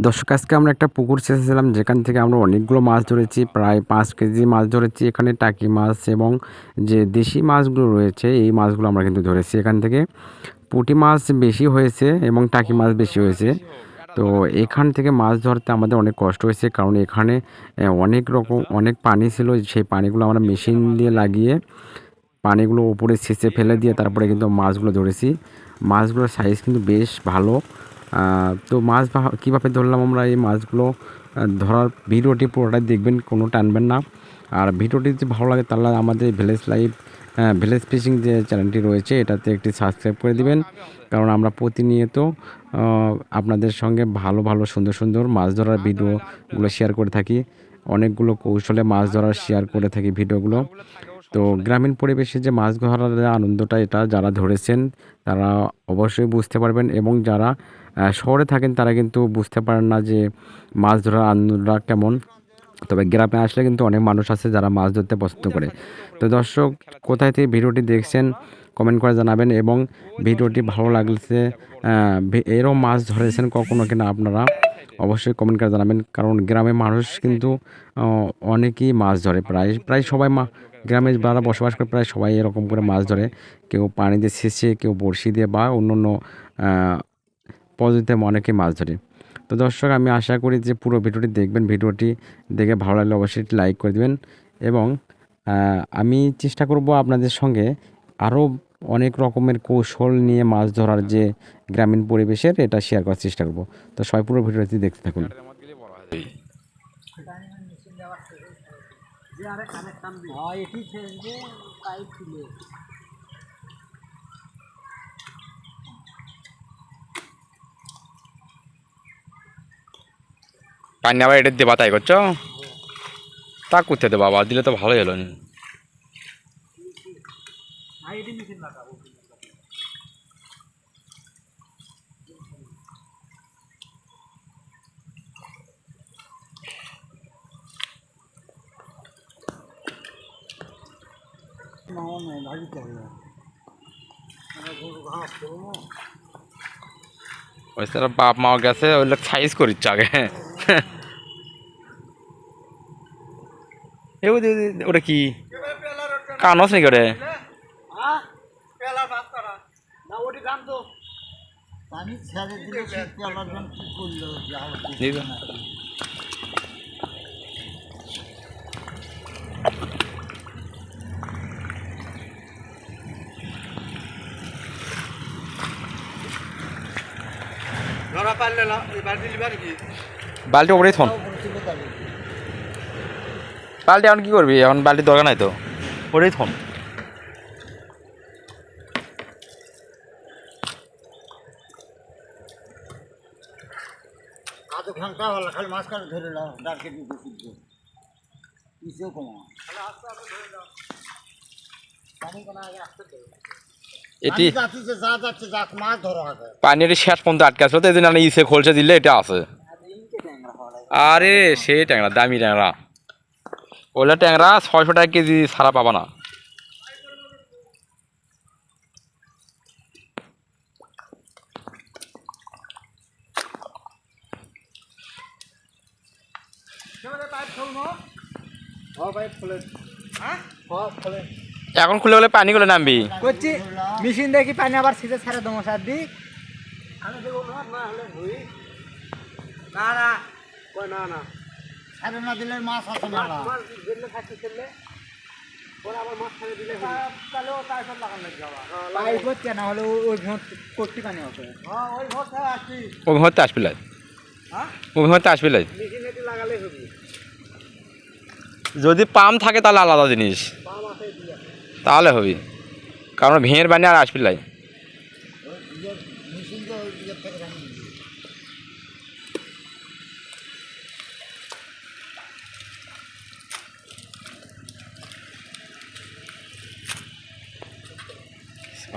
দর্শক, আজকে আমরা একটা পুকুর ছেঁচেছিলাম যেখান থেকে আমরা অনেকগুলো মাছ ধরেছি, প্রায় 5 কেজি মাছ ধরেছি। এখানে টাকি মাছ এবং যে দেশি মাছগুলো রয়েছে এই মাছগুলো আমরা কিন্তু ধরেছি এখান থেকে। পুঁটি মাছ বেশি হয়েছে এবং টাকি মাছ বেশি হয়েছে। তো এখান থেকে মাছ ধরতে আমাদের অনেক কষ্ট হয়েছে, কারণ এখানে অনেক পানি ছিল। সেই পানিগুলো আমরা মেশিন দিয়ে লাগিয়ে পানিগুলো উপরে ছেঁচে ফেলে দিয়ে তারপরে কিন্তু মাছগুলো ধরেছি। মাছগুলোর সাইজ কিন্তু বেশ ভালো। তো মাছ কীভাবে ধরলাম আমরা এই মাছগুলো ধরার ভিডিওটি পুরোটাই দেখবেন, কোনো টানবেন না। আর ভিডিওটি যদি ভালো লাগে তাহলে আমাদের ভিলেজ ফিশিং যে চ্যানেলটি রয়েছে এটাতে একটি সাবস্ক্রাইব করে দিবেন, কারণ আমরা প্রতিনিয়ত আপনাদের সঙ্গে ভালো ভালো সুন্দর সুন্দর মাছ ধরার ভিডিওগুলো শেয়ার করে থাকি। অনেকগুলো কৌশলে মাছ ধরার শেয়ার করে থাকি ভিডিওগুলো। তো গ্রামীণ পরিবেশে যে মাছ ধরার আনন্দটা, এটা যারা ধরেছেন তারা অবশ্যই বুঝতে পারবেন, এবং যারা শহরে থাকেন তারা কিন্তু বুঝতে পারেন না যে মাছ ধরার আনন্দটা কেমন। তবে গ্রামে আসলে কিন্তু অনেক মানুষ আছে যারা মাছ ধরতে পছন্দ করে। তো দর্শক, কোথায় থেকে ভিডিওটি দেখছেন কমেন্ট করে জানাবেন, এবং ভিডিওটি ভালো লাগছে এরও মাছ ধরেছেন কখনো কিনা আপনারা অবশ্যই কমেন্ট করে জানাবেন, কারণ গ্রামে মানুষ কিন্তু অনেকেই মাছ ধরে। প্রায় সবাই গ্রামে যারা বসবাস করে প্রায় সবাই এরকম করে মাছ ধরে। কেউ পানিতে ছেঁচে, কেউ বড়শি দিয়ে বা অন্য অন্য পদ্ধতিতে অনেকেই মাছ ধরে। তো দর্শক, আমি আশা করি যে পুরো ভিডিওটি দেখবেন। ভিডিওটি দেখে ভালো লাগলে অবশ্যই লাইক করে দেবেন, এবং আমি চেষ্টা করব আপনাদের সঙ্গে আরও অনেক রকমের কৌশল নিয়ে মাছ ধরার যে গ্রামীণ পরিবেশের এটা শেয়ার করার চেষ্টা করব। তো সবাই পুরো ভিডিওটি দেখতে থাকুন। পানি আবার এটা দেবা তাই করছো? তা করতে দে বাবা, দিলে তো ভালোই হলো। ওই তারা বাপ মাও গেছে, ওই লোক সাইজ করিচ্ছে আগে। ওটা কি কানস নাকি ওরে? বালতি ওপরেই থন। বালতি এখন কি করবি? এখন বালতির দরকার নাই তো, ওটাই থন। আধ ঘন্টা হলো খালি মাছ কাটা ধরে নাও, ডাকে দিতে শুদ্ধ পিছেও কমা এটি যা যাচ্ছে যাক মাছ ধরা হবে। পানির শেষ পর্যন্ত আটকে আসলো, তো এই জন্য আমি ইসে খোলসে দিলে এটা আছে। আরে সেই ট্যাংরা, দামি ট্যাংরা। ওলা ট্যাংরা 600 টাকা কেজি ছাড়া পাবা না। এখন খুলে বলে পানি গুলো নামবি করছি মেশিন দেখি পানি আবার সিজে ছাড়া দমো সার দি না না কই না না ছাড়ে না দিলে মাছ আসে না। মাছ দিলে থাকি খেললে পরে আবার মাছ ছেড়ে দিলে তাহলে ও তাই সব লাগান লাগবে আবার পাই করতে না হলে ওই ভোট করতে পানি হবে। হ্যাঁ ওই ভোট আসছি, ওই হতে আসবি লাই। হ্যাঁ ওই হতে আসবি লাই। মেশিন এটি লাগালে হবে। যদি পাম্প থাকে তাহলে আলাদা জিনিস, পাম আছে দিয়া তাহলে হবি, কারণ ভেঁয়ের বানি আর আসবি লাই। মেশিন তো থেকে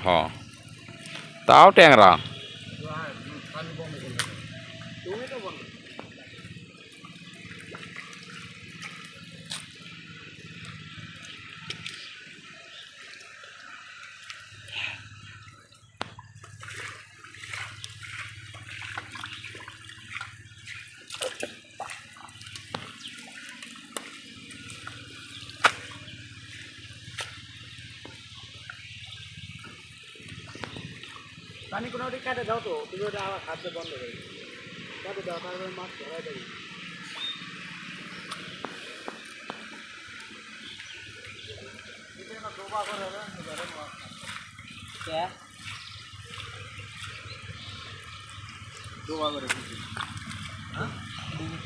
হ্যাঁ, তাও ট্যাংরা। তুমি তো বলো পানি কোনো কাটে দাও তো, তুমি ওটা আবার খাদ্য বন্ধ করে কাটে দাও, তারপরে মাছ ধরা যাবে।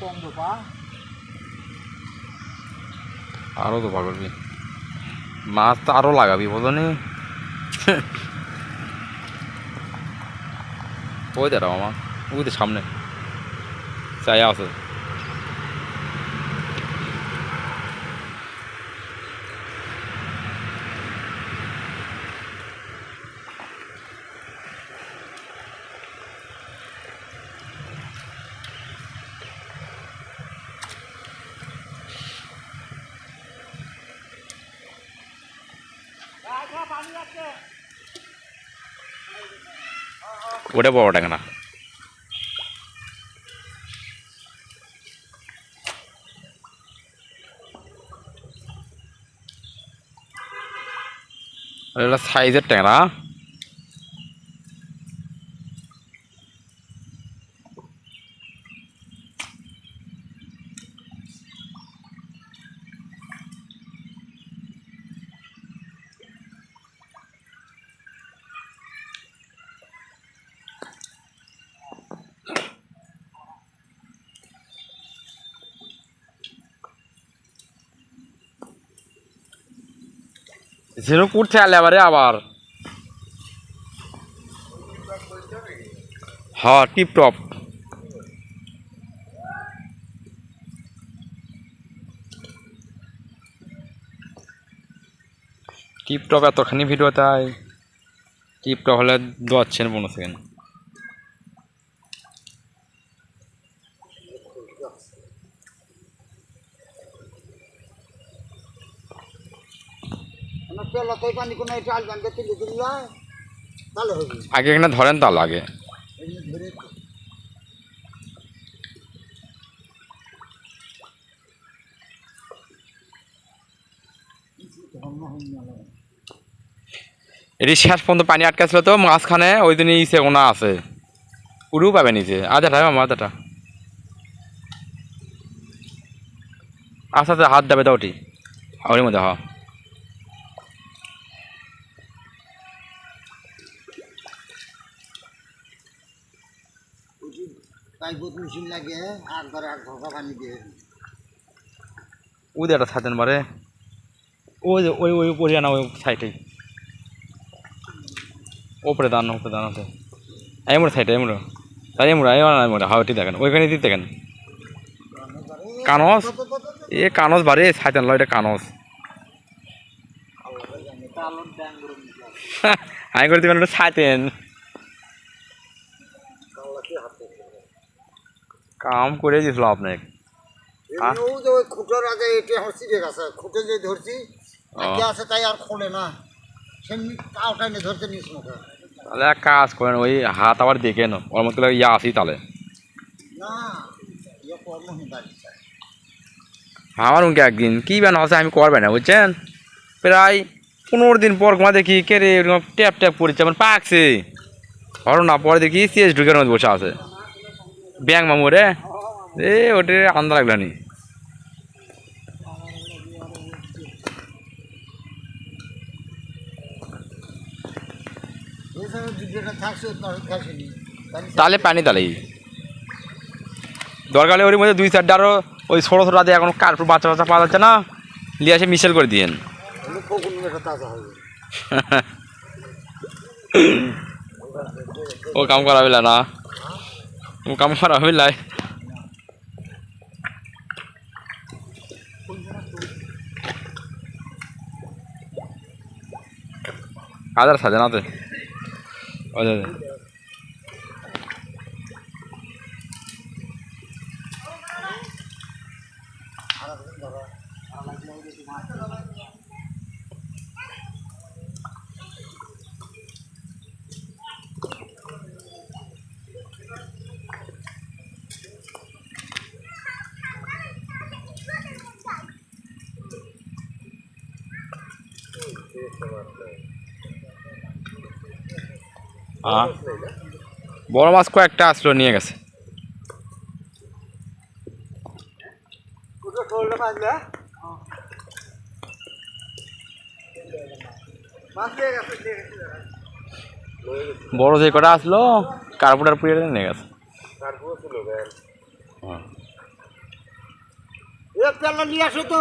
কম দোপা আরও তো করবি, মাছ তো আরও লাগাবি বোঝো নি। ওই দাঁড়াও আমার, ওই তো সামনে চাই আছে। ওটা বড় ট্যাংরা। ওটা সাইজের ট্যাংরা। ঝিনুক উঠছে আলে আবার আবার। হ্যাঁ টিপ টপ। টিপ টপ এতখানি ভিডিও তাই টিপ টপ হলে 10 সেকেন্ড। তেলতেই পানি কোনো চাল জানতে তুলে দিল তাহলে হবে। আগে এখানে ধরেন তাহলে আগে ধরে এটি শেষ পর্যন্ত পানি আটকাছিল তো মাঝখানে ওই দিন ইসে ওনা আছে, পুরো পাবে নিচে আধাটা আমার আধাটা। আস্তে আস্তে হাত দেবে তো ওটি ওর মধ্যে। হ্যাঁ পাইপত মেশিন লাগে আর ধরে আর ঘোকা পানি দিয়ে ওই একটা ছাতেন মারে, ওই যে ওই ওই উপরে না ওই সাইডেই ওপরে দান আছে এমরা সাইডে এমরা তাই এমরা এমরা হাওয়াটি দেখেন ওইখানে দিতে দেখেন কানস। এ কানস বারে ছাইতেন ল এটা কানস। আমি করে দিবেন ওটা ছাইতেন কাম করে দিয়েছিল আপনাকে। খুঁটোর আগে এটি হচ্ছি রে গাছে খুঁটে যে ধরছি আগে আছে তাই আর খোলে না সেমনি কাউটাই নিয়ে ধরতে নিস মুখে। তাহলে এক কাজ করেন ওই হাত আবার দেখে নো ওর মতো ইয়া আসি তাহলে না ইয়ে কর্মহীন বাড়ি আমার উনকে একদিন কী বেন আছে আমি করবে না বুঝছেন, প্রায় 15 দিন পর ঘুমা দেখি কে রে ট্যাপ ট্যাপ পড়েছে আমার পাকছে ধরো না, পরে দেখি সিএস ঢুকের মধ্যে বসে আছে ব্যাং মামু রে এ ওটে আন্দা লাগলো নি। থাকছে খাসিনি তাহলে পানি তাহলেই দরকার হলে ওর মধ্যে 2-4টা আরও ওই ছোটো ছোটো দিয়ে এখন কার্পুর বাচ্চা বাচ্চা পাওয়া যাচ্ছে না, নিয়ে এসে মিশেল করে দিয়েন। তাজা হবে ও কাম করা হইলা না, ও কাম করা হইলাই হাজার সাজে নাতে হ্যাঁ বড় মাছ কয়েকটা আসলো নিয়ে গেছে। বড় যে কটা আসলো কার্পুটার পুড়িয়ে নিয়ে গেছে। হ্যাঁ। পেলা নিয়ে আসো তো।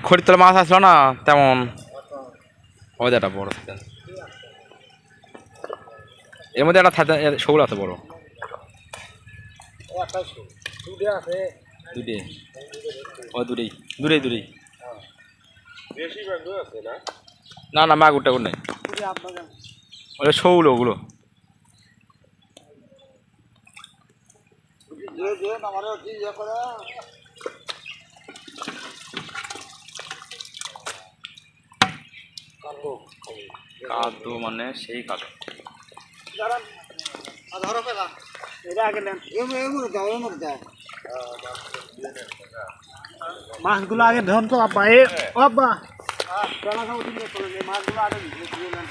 খরিতলা মাছ আসলো না তেমন, ওই একটা বড় সাইজ। এর মধ্যে একটা শৌল আছে বড়, দুটোই ও দুটোই দূরেই দূরেই। না না মাগুর টাগুর নেই, ওটা শৌল ওগুলো। কাদো মানে সেই কাদো। ধরো পেলা এটা আগে নেন, এমন দাও এমন দাও। মাছগুলো আগে ধরুন তো আব্বা। এ ও আব্বা, পেলা খাবো ঠিক আছে, এই মাছগুলো আগে ধুয়ে নেন।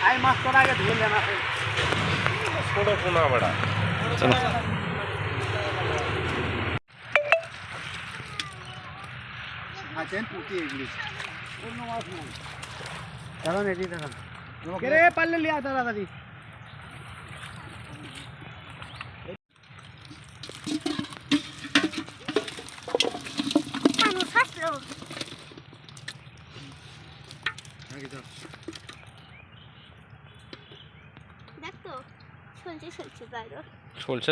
আই মাছ তোরা আগে ধুয়ে নেন। চলো আছেন পুঁটি এগুলি অন্য মাছ নাই। এখন এটি দেখান কে পারলে লিয়া তাড়াতাড়ি। দেখ তো চলছে বাইরে চলছে